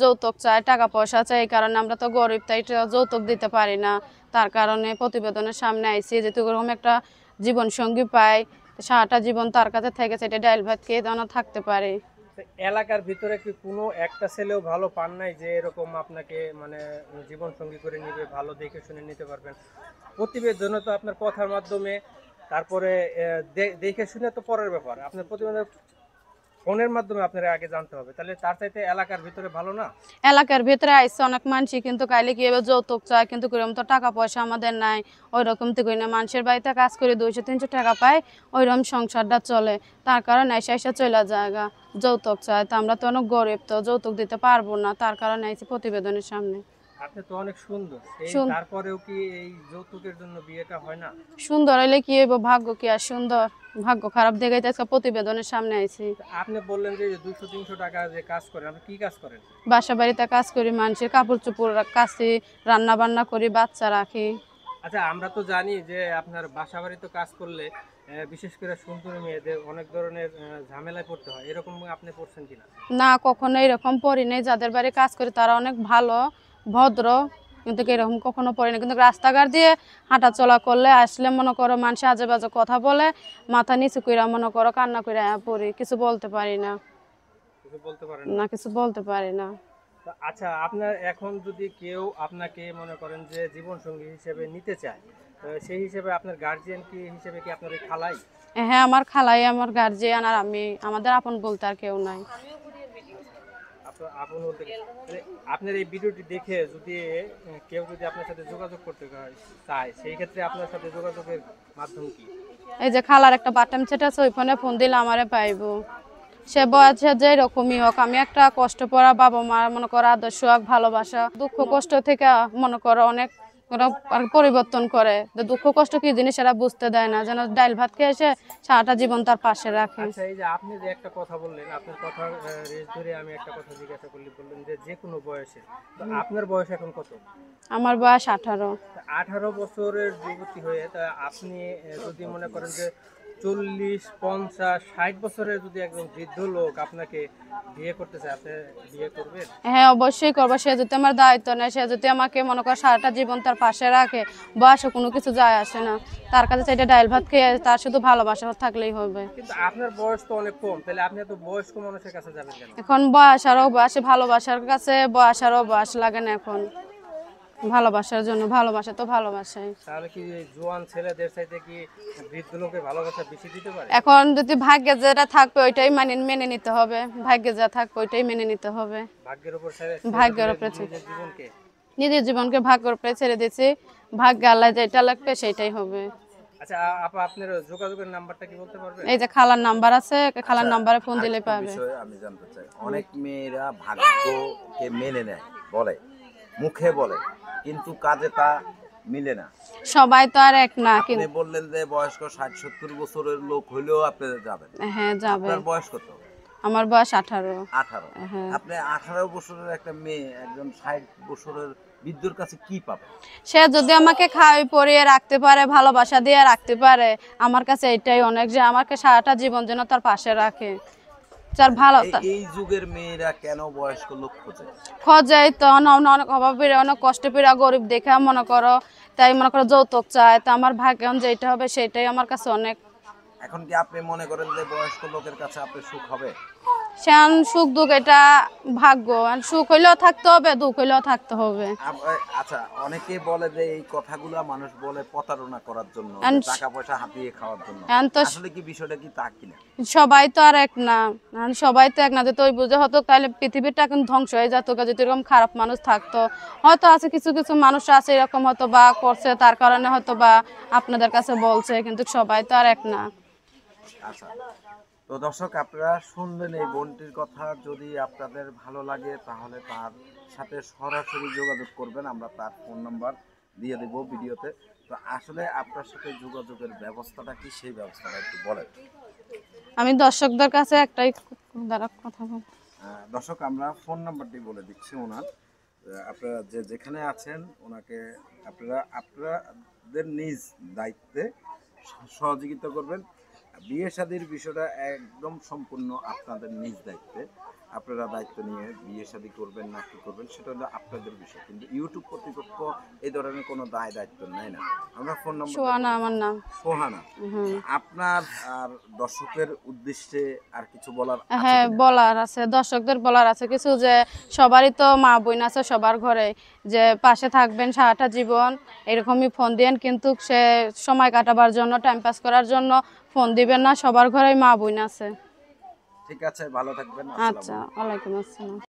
যৌতুক চায়, টাকা পয়সা চায়, এই কারণে আমরা তো গরিব, তাই যৌতুক দিতে পারি না। তার কারণে প্রতিবেদনের সামনে আইসি যে এরকম একটা জীবন সঙ্গী পাই, সারাটা জীবন তার কাছে থেকে সেটা ডাইল ভাত খেয়ে যেন থাকতে পারে। এলাকার ভিতরে কি কোনো একটা ছেলেও ভালো পান নাই যে এরকম আপনাকে মানে জীবন সঙ্গী করে নিবে, ভালো দেখে শুনে নিতে পারবেন? প্রতিবেদনে তো আপনার কথার মাধ্যমে, তারপরে দেখে শুনে তো পরের ব্যাপার, আপনার প্রতিবেদন ফোনের মাধ্যমে আপনারা আগে জানতে হবে, তাহলে তার চাইতে এলাকার ভিতরে ভালো না? এলাকার ভিতরে আইসে অনেক মানুষই কিন্তু কাইলে কি এবার যৌতুক চায়, কিন্তু কিরকম তো টাকা পয়সা আমাদের নাই, ওই রকম তো করি না। মানুষের বাড়িতে কাজ করে 200-300 টাকা পায়, ওইরকম সংসারটা চলে। তার কারণে এসে এসে চলে জায়গা যৌতুক চায়, তো আমরা তো অনেক গরিব, তো যৌতুক দিতে পারবো না, তার কারণে আইসি প্রতিবেদনের সামনে। আপনি তো অনেক সুন্দর, এই তারপরেও কি এই যৌতুকের জন্য বিয়েটা হয় না? সুন্দর হইলে কি হইব, ভাগ্য কি আর সুন্দর, ভাগ্য খারাপ দেখে তো প্রতিবেদনের সামনে আইছি। আপনি বললেন যে 200-300 টাকা যে কাজ করেন, আপনি কি কাজ করেন? বাসা বাড়িতে কাজ করি, মানুষের কাপড় চোপড় কাচি, রান্না বান্না করি, বাচ্চা রাখি। আচ্ছা, আমরা তো জানি যে আপনার বাসা বাড়িতে কাজ করলে বিশেষ করে সুন্দরী মেয়েদের অনেক ধরনের ঝামেলায় পড়তে হয়, এরকম আপনি পড়ছেন কিনা? না, কখনো এরকম পড়ি নাই। যাদের বাড়ি কাজ করি তারা অনেক ভালো, ভদ্র, কিন্তু এরকম কখনো পড়ি না। কিন্তু রাস্তাঘাট দিয়ে হাঁটা চলা করলে আসলে মনে করো মানুষ আজে বাজে কথা বলে, মাথা নিচু কইরা মনে করো কান্না কইরা পড়ি, কিছু বলতে পারি না। কিছু বলতে পারেন না, না? কিছু বলতে পারি না। আচ্ছা, আপনার এখন যদি কেউ আপনাকে মনে করেন যে জীবন সঙ্গী হিসেবে নিতে চায়, সেই হিসেবে আপনার গার্জিয়ান কি হিসেবে কি আপনার ওই খালাই? হ্যাঁ, আমার খালাই আমার গার্জিয়ান, আর আমি, আমাদের আপন বলতে আর কেউ নাই। আপনার আপন বলতে মানে আপনার এই ভিডিওটি দেখে যদি কেউ যদি আপনার সাথে যোগাযোগ করতে চায়, সেই ক্ষেত্রে আপনার সাথে যোগাযোগের মাধ্যম কি? এই যে খালার একটা বাটাম সেট আছে, ওই ফোনে ফোন দিলে আমারে পাইবো। সে বয়সে যে রকমই হোক, আমি একটা কষ্ট পড়া বাবা মার মনে করো আদর্শ ভালোবাসা, দুঃখ কষ্ট থেকে মনে করো অনেক ওরা পরিবর্তন করে। দুঃখ কষ্ট কি জিনিস এরা বুঝতে দেয় না, যেন ডাইল ভাত খেয়ে এসে সারাটা জীবন তার পাশে রাখে। আচ্ছা, এই যে আপনি যে একটা কথা বললেন, আপনার কথার রেশ ধরে আমি একটা কথা জিজ্ঞাসা করলি, বললেন যে যে কোনো বয়সে, তো আপনার বয়স এখন কত? আমার বয়স 18। 18 বছরের যুবতী হয়ে তা আপনি যদি মনে করেন যে 40, 50, 60 বছরের যদি একজন বৃদ্ধ লোক আপনাকে বিয়ে করতে চায়, আপনি বিয়ে করবেন? হ্যাঁ, অবশ্যই করবো। সে যদি আমার দায়িত্ব নেয়, সে যদি আমাকে মনে করো সারাটা জীবন তার পাশে রাখে, বয়সে কোনো কিছু যায় আসে না। তার কাছে সেটা ডাইল ভাত খেয়ে তার শুধু ভালোবাসা থাকলেই হবে। কিন্তু আপনার বয়স তো অনেক কম, তাহলে আপনি এত বয়স্ক মানুষের কাছে যাবেন কেন? এখন বয়স আর অবয়স, ভালোবাসার কাছে বয়স আর অবয়স লাগে না এখন। ভালোবাসার জন্য ভালোবাসা তো ভালোবাসাই। তাহলে কি জোয়ান ছেলেদের চাইতে কি বৃদ্ধ লোকের ভালোবাসা বেশি দিতে পারে? এখন যদি ভাগ্যে যেটা থাকবে ওইটাই মেনে নিতে হবে, ভাগ্যে যা থাকবে ওইটাই মেনে নিতে হবে। ভাগ্যের উপর ভাগ্যের উপরে নিজের জীবনকে, নিজের জীবনকে ভাগ্যের উপরে ছেড়ে দিয়েছি, ভাগ্যে আল্লাহ যেটা লাগবে সেটাই হবে। আচ্ছা আপা, আপনার যোগাযোগের নাম্বারটা কি বলতে পারবেন? এই যে খালার নাম্বার আছে, খালার নাম্বারে ফোন দিলে পাবে। বিষয় আমি জানতে চাই, অনেক মেয়েরা ভাগ্যকে মেনে নেয়, বলে মুখে বলে, কিন্তু কাজে তা মিলে না। সবাই তো আর এক না। আপনি বললেন যে বয়স্ক 60-70 বছরের লোক হইলেও আপনি যাবেন। হ্যাঁ, যাবে। আপনার বয়স কত? আমার বয়স 18। 18। আপনি 18 বছরের একটা মেয়ে একজন 60 বছরের বৃদ্ধর কাছে কি পাবে? সে যদি আমাকে খাওয়াই পরিয়ে রাখতে পারে, ভালোবাসা দিয়ে রাখতে পারে, আমার কাছে এটাই অনেক, যে আমাকে সারাটা জীবন যেন তার পাশে রাখে। যার ভালো এই যুগের মেয়েরা কেন বয়স্ক লোক খোঁজে? খোঁজে তো অনেক অভাব পেরে, অনেক কষ্ট পেরে, গরিব দেখে মনে করো, তাই মনে করো যৌতুক চায়। তো আমার ভাগ্য যেটা হবে সেটাই আমার কাছে অনেক। এখন কি আপনি মনে করেন যে বয়স্ক লোকের কাছে আপনার সুখ হবে? সেন সুখ দুঃখ এটা ভাগ্য, সুখ হইলেও থাকতে হবে, দুঃখ হইলেও থাকতে হবে। আচ্ছা, অনেকে বলে যে এই কথাগুলা মানুষ বলে প্রতারণা করার জন্য, টাকা পয়সা হাতিয়ে খাওয়ার জন্য। আসলে কি বিষয়টা কি তা কিনা? সবাই তো আর এক না, সবাই তো এক না। যদি ওই বুঝে হতো তাহলে পৃথিবীটা এখন ধ্বংস হয়ে যেত। যদি এরকম খারাপ মানুষ থাকতো, হয়তো আছে কিছু কিছু মানুষ আছে এরকম, হয়তো বা করছে, তার কারণে হয়তো বা আপনাদের কাছে বলছে, কিন্তু সবাই তো আর এক না। আচ্ছা, তো দর্শক আপনারা শুনলেন এই বোনটির কথা। যদি আপনাদের ভালো লাগে তাহলে তার সাথে সরাসরি যোগাযোগ করবেন, আমরা তার ফোন নাম্বার দিয়ে দেব ভিডিওতে। তো আসলে আপনার সাথে যোগাযোগের ব্যবস্থাটা কি, সেই ব্যবস্থাটা একটু বলেন। আমি দর্শকদের কাছে একটাই কথা বল। দর্শক, আমরা ফোন নাম্বারটি বলে দিচ্ছি ওনার। আপনারা যেখানে আছেন ওনাকে আপনাদের নিজ দায়িত্বে সহযোগিতা করবেন। বিয়ে শাদীর বিষয়টা একদম সম্পূর্ণ আপনাদের নিজ দায়িত্বে। আপনারা দায়িত্ব নিয়ে বিয়ে শাদী করবেন না কি করবেন সেটা হলো আপনাদের বিষয়, কিন্তু ইউটিউব কর্তৃপক্ষ এই ধরনের কোনো দায়িত্ব নেয় না। আমরা ফোন নম্বর সোহানা আমার নাম। সোহানা, হুম। আপনার আর দর্শকের উদ্দেশ্যে আর কিছু বলার আছে হ্যাঁ, কিনা? বলার আছে, দর্শকদের বলার আছে কিছু, যে সবারই তো মা বোন আছে সবার ঘরে, যে পাশে থাকবেন সারাটা জীবন, এরকমই ফোন দিয়েন, কিন্তু সে সময় কাটাবার জন্য, টাইম পাস করার জন্য ফোন দিবেন না, সবার ঘরেই মা বোন আছে। ঠিক আছে, ভালো থাকবেন। আসসালামু আচ্ছা, আলাইকুম। ওয়ালাইকুম আসসালাম।